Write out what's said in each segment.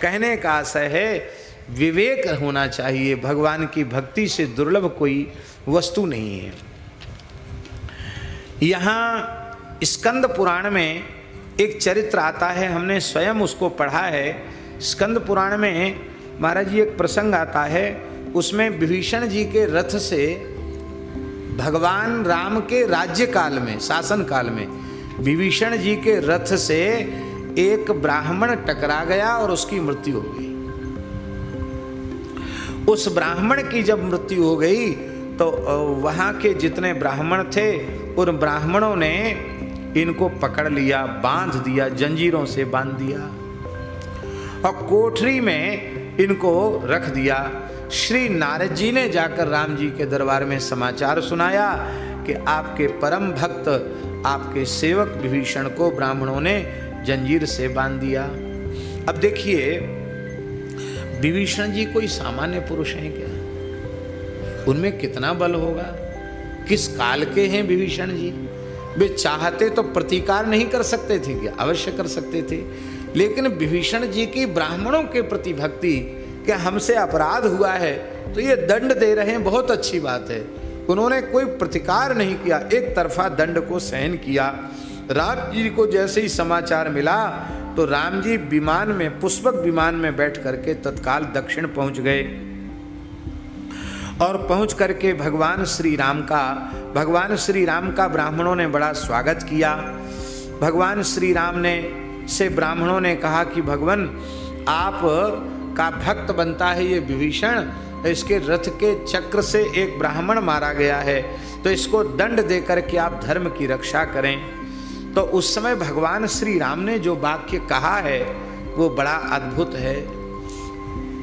कहने का आशय है विवेक होना चाहिए। भगवान की भक्ति से दुर्लभ कोई वस्तु नहीं है। यहाँ स्कंद पुराण में एक चरित्र आता है, हमने स्वयं उसको पढ़ा है। स्कंद पुराण में महाराज जी एक प्रसंग आता है, उसमें विभीषण जी के रथ से भगवान राम के राज्य काल में, शासन काल में विभीषण जी के रथ से एक ब्राह्मण टकरा गया और उसकी मृत्यु हो गई। उस ब्राह्मण की जब मृत्यु हो गई तो वहां के जितने ब्राह्मण थे उन ब्राह्मणों ने इनको पकड़ लिया, बांध दिया, जंजीरों से बांध दिया और कोठरी में इनको रख दिया। श्री नारद जी ने जाकर राम जी के दरबार में समाचार सुनाया कि आपके परम भक्त, आपके सेवक विभीषण को ब्राह्मणों ने जंजीर से बांध दिया। अब देखिए विभीषण जी कोई सामान्य पुरुष हैं क्या? उनमें कितना बल होगा? किस काल के हैं विभीषण जी? वे चाहते तो प्रतिकार नहीं कर सकते थे क्या? अवश्य कर सकते थे, लेकिन विभीषण जी की ब्राह्मणों के प्रति भक्ति, क्या हमसे अपराध हुआ है तो ये दंड दे रहे हैं, बहुत अच्छी बात है। उन्होंने कोई प्रतिकार नहीं किया, एक तरफा दंड को सहन किया। राम जी को जैसे ही समाचार मिला तो राम जी विमान में, पुष्पक विमान में बैठ करके तत्काल दक्षिण पहुंच गए और पहुंच करके भगवान श्री राम का ब्राह्मणों ने बड़ा स्वागत किया। भगवान श्री राम ने से ब्राह्मणों ने कहा कि भगवान आप का भक्त बनता है ये विभीषण, इसके रथ के चक्र से एक ब्राह्मण मारा गया है, तो इसको दंड देकर के आप धर्म की रक्षा करें। तो उस समय भगवान श्री राम ने जो वाक्य कहा है वो बड़ा अद्भुत है।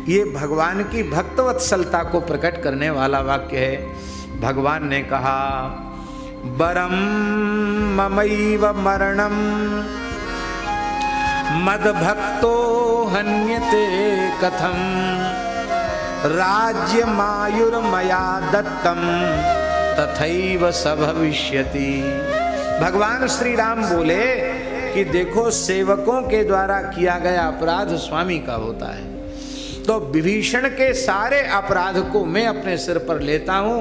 ये भगवान की भक्तवत्सलता को प्रकट करने वाला वाक्य है। भगवान ने कहा वरम ममैव मरणम मद भक्तो हन्यते कथम राज्य मायुर्मया दत्तम तथैव स भविष्यति। भगवान श्री राम बोले कि देखो सेवकों के द्वारा किया गया अपराध स्वामी का होता है, तो विभीषण के सारे अपराध को मैं अपने सिर पर लेता हूँ।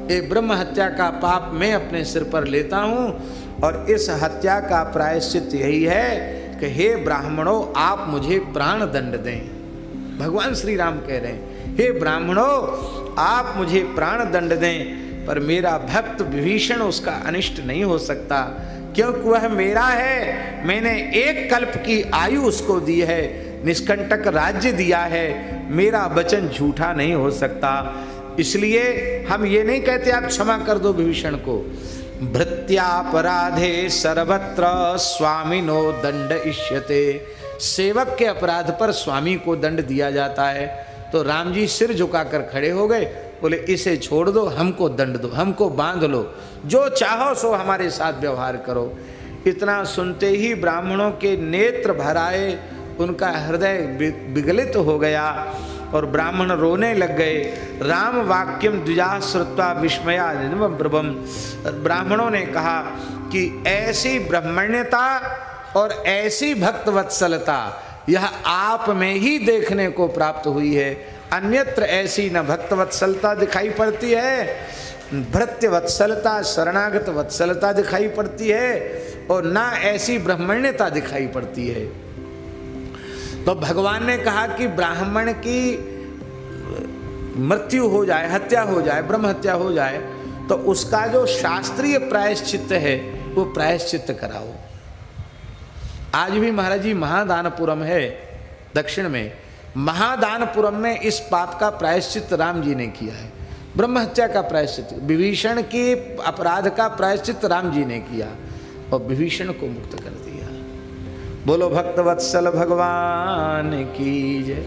ये ब्रह्म हत्या का पाप मैं अपने सिर पर लेता हूँ और इस हत्या का प्रायश्चित यही है कि हे ब्राह्मणों आप मुझे प्राण दंड दें। भगवान श्री राम कह रहे हैं हे ब्राह्मणों आप मुझे प्राण दंड दें, पर मेरा भक्त विभीषण उसका अनिष्ट नहीं हो सकता, क्योंकि वह मेरा है। मैंने एक कल्प की आयु उसको दी है, निष्कंटक राज्य दिया है, मेरा वचन झूठा नहीं हो सकता। इसलिए हम ये नहीं कहते आप क्षमा कर दो विभीषण को। भृत्यापराधे सर्वत्र स्वामिनो दंड इष्यते। सेवक के अपराध पर स्वामी को दंड दिया जाता है। तो राम जी सिर झुकाकर खड़े हो गए, बोले इसे छोड़ दो, हमको दंड दो, हमको बांध लो, जो चाहो सो हमारे साथ व्यवहार करो। इतना सुनते ही ब्राह्मणों के नेत्र भर आए, उनका हृदय विगलित हो गया और ब्राह्मण रोने लग गए। राम वाक्यम द्विजा श्रुत्वा विस्मया ब्रह्म। ब्राह्मणों ने कहा कि ऐसी ब्रह्मण्यता और ऐसी भक्तवत्सलता यह आप में ही देखने को प्राप्त हुई है, अन्यत्र ऐसी न भक्तवत्सलता दिखाई पड़ती है, भृत्यवत्सलता शरणागत वत्सलता दिखाई पड़ती है और ना ऐसी ब्रह्मण्यता दिखाई पड़ती है। तो भगवान ने कहा कि ब्राह्मण की मृत्यु हो जाए, हत्या हो जाए, ब्रह्म हत्या हो जाए, तो उसका जो शास्त्रीय प्रायश्चित्त है वो प्रायश्चित्त कराओ। आज भी महाराज जी महादानपुरम है दक्षिण में, महादानपुरम में इस पाप का प्रायश्चित्त राम जी ने किया है। ब्रह्म हत्या का प्रायश्चित्त, विभीषण की अपराध का प्रायश्चित्त राम जी ने किया और विभीषण को मुक्त कर दिया। बोलो भक्तवत्सल भगवान की जय।